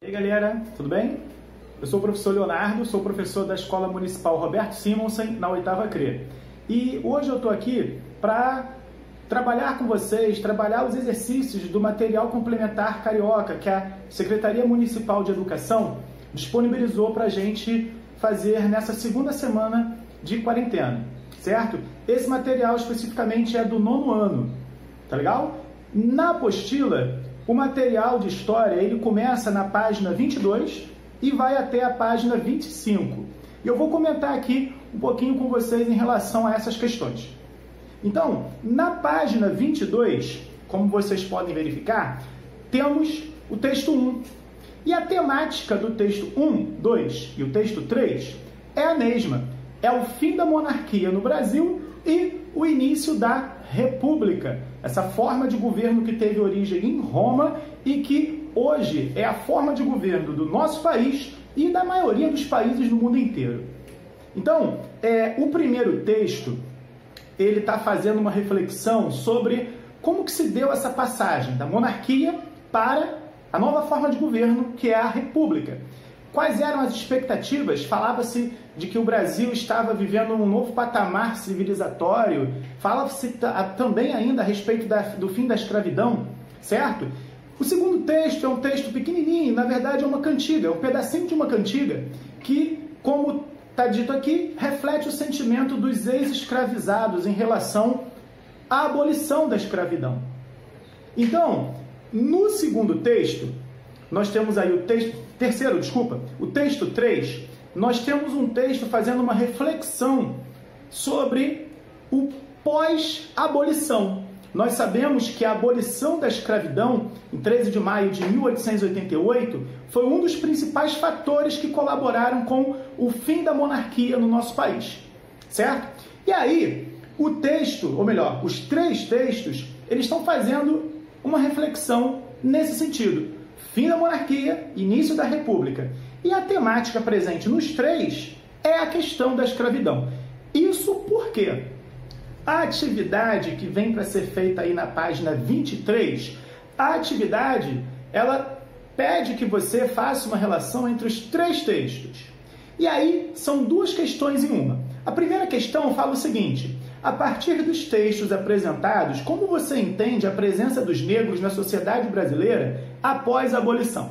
E aí galera, tudo bem? Eu sou o professor Leonardo, sou professor da Escola Municipal Roberto Simonsen, na 8ª CRE. E hoje eu estou aqui para trabalhar com vocês, trabalhar os exercícios do material complementar carioca que a Secretaria Municipal de Educação disponibilizou para a gente fazer nessa segunda semana de quarentena, certo? Esse material especificamente é do 9º ano, tá legal? Na apostila, o material de história ele começa na página 22 e vai até a página 25. E eu vou comentar aqui um pouquinho com vocês em relação a essas questões. Então, na página 22, como vocês podem verificar, temos o texto 1. E a temática do texto 1, 2 e o texto 3 é a mesma. É o fim da monarquia no Brasil e o início da República, essa forma de governo que teve origem em Roma e que hoje é a forma de governo do nosso país e da maioria dos países do mundo inteiro. Então, o primeiro texto, ele está fazendo uma reflexão sobre como que se deu essa passagem da monarquia para a nova forma de governo, que é a República. Quais eram as expectativas? Falava-se de que o Brasil estava vivendo um novo patamar civilizatório. Falava-se também ainda a respeito do fim da escravidão, certo? O segundo texto é um texto pequenininho, na verdade é uma cantiga, é um pedacinho de uma cantiga que, como está dito aqui, reflete o sentimento dos ex-escravizados em relação à abolição da escravidão. Então, no segundo texto, nós temos aí o texto o texto 3, nós temos um texto fazendo uma reflexão sobre o pós-abolição. Nós sabemos que a abolição da escravidão, em 13 de maio de 1888, foi um dos principais fatores que colaboraram com o fim da monarquia no nosso país, certo? E aí, o texto, ou melhor, os três textos, eles estão fazendo uma reflexão nesse sentido. Fim da monarquia, início da república. E a temática presente nos três é a questão da escravidão. Isso porque a atividade que vem para ser feita aí na página 23, a atividade, ela pede que você faça uma relação entre os três textos. E aí são duas questões em uma. A primeira questão fala o seguinte: a partir dos textos apresentados, como você entende a presença dos negros na sociedade brasileira após a abolição?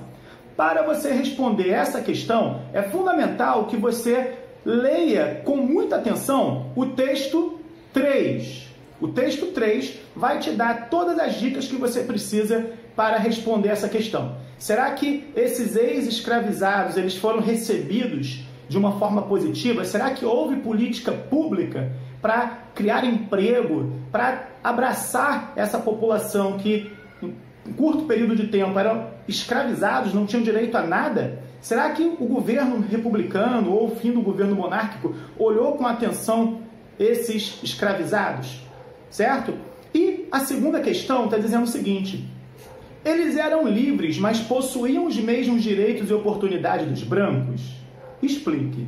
Para você responder essa questão, é fundamental que você leia com muita atenção o texto 3. O texto 3 vai te dar todas as dicas que você precisa para responder essa questão. Será que esses ex-escravizados eles foram recebidos de uma forma positiva? Será que houve política pública para criar emprego, para abraçar essa população que, em curto período de tempo, eram escravizados, não tinham direito a nada? Será que o governo republicano ou o fim do governo monárquico olhou com atenção esses escravizados? Certo? E a segunda questão está dizendo o seguinte: eles eram livres, mas possuíam os mesmos direitos e oportunidades dos brancos? Explique.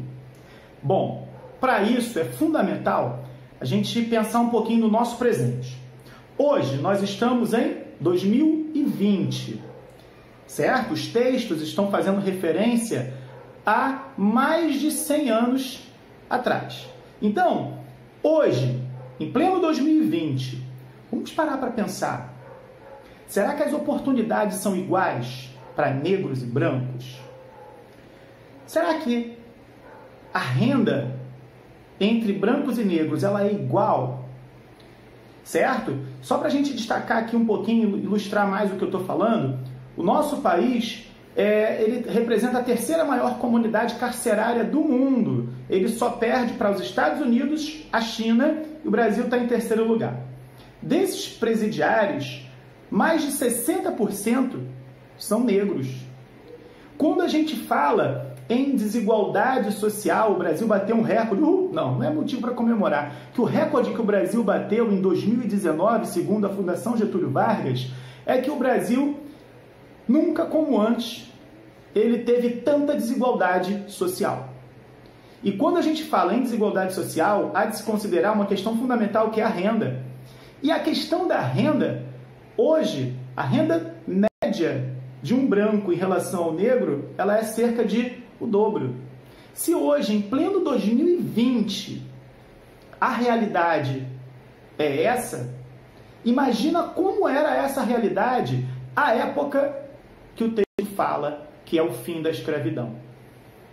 Bom, para isso é fundamental a gente pensar um pouquinho no nosso presente. Hoje nós estamos em 2020, certo? Os textos estão fazendo referência a mais de 100 anos atrás. Então, hoje, em pleno 2020, vamos parar para pensar. Será que as oportunidades são iguais para negros e brancos? Será que a renda entre brancos e negros ela é igual? Certo? Só para a gente destacar aqui um pouquinho, ilustrar mais o que eu estou falando, o nosso país ele representa a terceira maior comunidade carcerária do mundo. Ele só perde para os Estados Unidos, a China, e o Brasil está em terceiro lugar. Desses presidiários, mais de 60% são negros. Quando a gente fala em desigualdade social, o Brasil bateu um recorde. Não é motivo para comemorar. Que o recorde que o Brasil bateu em 2019, segundo a Fundação Getúlio Vargas, é que o Brasil, nunca como antes, ele teve tanta desigualdade social. E quando a gente fala em desigualdade social, há de se considerar uma questão fundamental que é a renda. E a questão da renda, hoje, a renda média de um branco em relação ao negro, ela é cerca de o dobro. Se hoje, em pleno 2020, a realidade é essa, imagina como era essa realidade à época que o texto fala que é o fim da escravidão.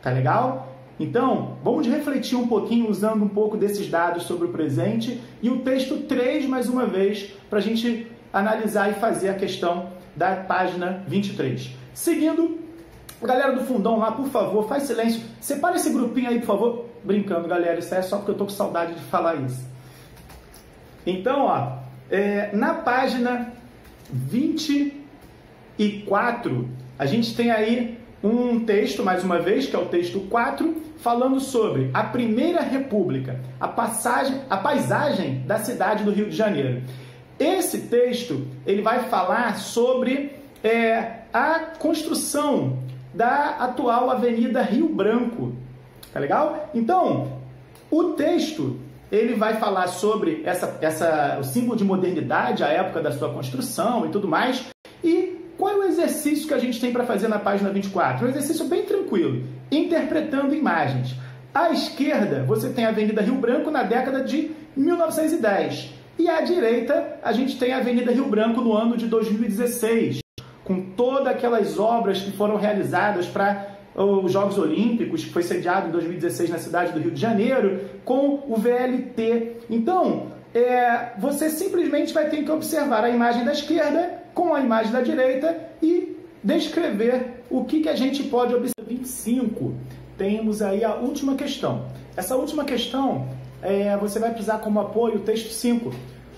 Tá legal? Então, vamos refletir um pouquinho usando um pouco desses dados sobre o presente e o texto 3, mais uma vez, para a gente analisar e fazer a questão da página 23. Seguindo, galera do fundão lá, por favor, faz silêncio. Separa esse grupinho aí, por favor. Brincando, galera, isso é só porque eu tô com saudade de falar isso. Então, ó, na página 24, a gente tem aí um texto, mais uma vez, que é o texto 4, falando sobre a Primeira República, a paisagem da cidade do Rio de Janeiro. Esse texto, ele vai falar sobre a construção da atual Avenida Rio Branco, tá legal? Então, o texto, ele vai falar sobre o símbolo de modernidade, a época da sua construção e tudo mais. E qual é o exercício que a gente tem para fazer na página 24? Um exercício bem tranquilo, interpretando imagens. À esquerda, você tem a Avenida Rio Branco na década de 1910. E à direita, a gente tem a Avenida Rio Branco no ano de 2016, com todas aquelas obras que foram realizadas para os Jogos Olímpicos, que foi sediado em 2016 na cidade do Rio de Janeiro, com o VLT. Então, você simplesmente vai ter que observar a imagem da esquerda com a imagem da direita e descrever o que a gente pode observar. 25, temos aí a última questão. Essa última questão, você vai precisar como apoio o texto 5.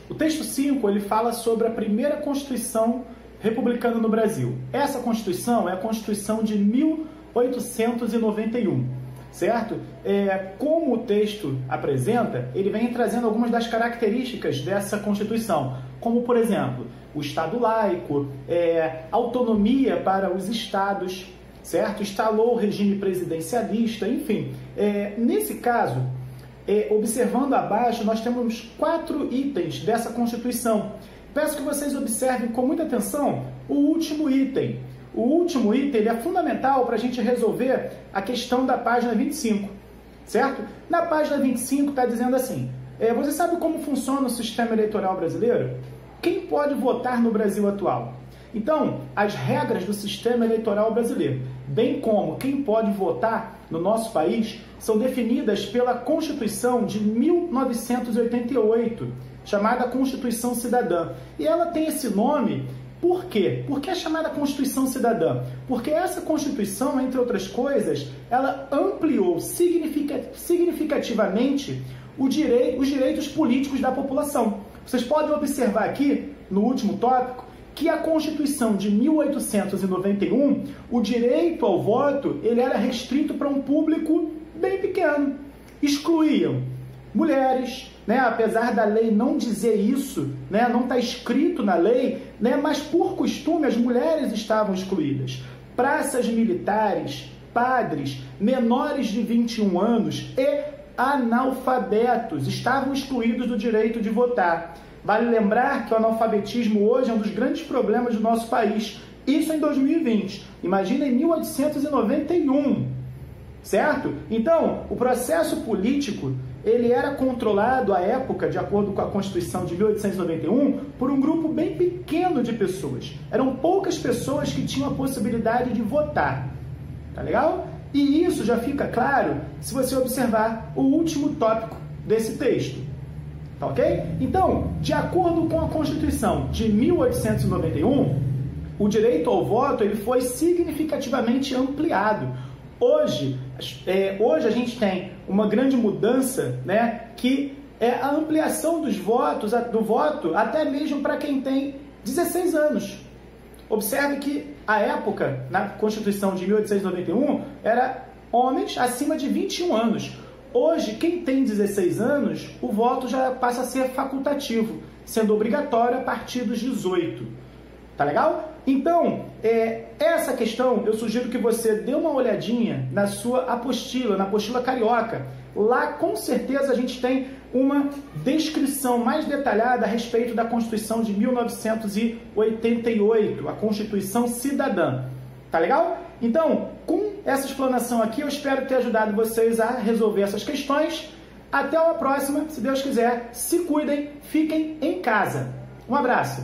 O texto 5, ele fala sobre a primeira Constituição republicana no Brasil. Essa Constituição é a Constituição de 1891, certo? Como o texto apresenta, ele vem trazendo algumas das características dessa Constituição, como, por exemplo, o Estado laico, autonomia para os estados, certo? Instalou o regime presidencialista, enfim. Nesse caso, observando abaixo, nós temos 4 itens dessa Constituição. Peço que vocês observem com muita atenção o último item. O último item ele é fundamental para a gente resolver a questão da página 25, certo? Na página 25 está dizendo assim, você sabe como funciona o sistema eleitoral brasileiro? Quem pode votar no Brasil atual? Então, as regras do sistema eleitoral brasileiro, bem como quem pode votar no nosso país, são definidas pela Constituição de 1988, chamada Constituição Cidadã. E ela tem esse nome, por quê? Por que é chamada Constituição Cidadã? Porque essa Constituição, entre outras coisas, ela ampliou significativamente os direitos políticos da população. Vocês podem observar aqui, no último tópico, que a Constituição de 1891, o direito ao voto, ele era restrito para um público bem pequeno. Excluíam mulheres, apesar da lei não dizer isso, não está escrito na lei, mas por costume as mulheres estavam excluídas. Praças militares, padres, menores de 21 anos e analfabetos estavam excluídos do direito de votar. Vale lembrar que o analfabetismo hoje é um dos grandes problemas do nosso país. Isso em 2020. Imagina em 1891, certo? Então, o processo político, ele era controlado à época, de acordo com a Constituição de 1891, por um grupo bem pequeno de pessoas. Eram poucas pessoas que tinham a possibilidade de votar. Tá legal? E isso já fica claro se você observar o último tópico desse texto. Tá ok? Então, de acordo com a Constituição de 1891, o direito ao voto ele foi significativamente ampliado. Hoje a gente tem uma grande mudança, que é a ampliação do voto até mesmo para quem tem 16 anos. Observe que a época, na Constituição de 1891, era homens acima de 21 anos. Hoje, quem tem 16 anos, o voto já passa a ser facultativo, sendo obrigatório a partir dos 18. Tá legal? Então, essa questão, eu sugiro que você dê uma olhadinha na sua apostila, na apostila carioca. Lá, com certeza, a gente tem uma descrição mais detalhada a respeito da Constituição de 1988, a Constituição Cidadã. Tá legal? Então, com essa explanação aqui, eu espero ter ajudado vocês a resolver essas questões. Até uma próxima, se Deus quiser. Se cuidem, fiquem em casa. Um abraço!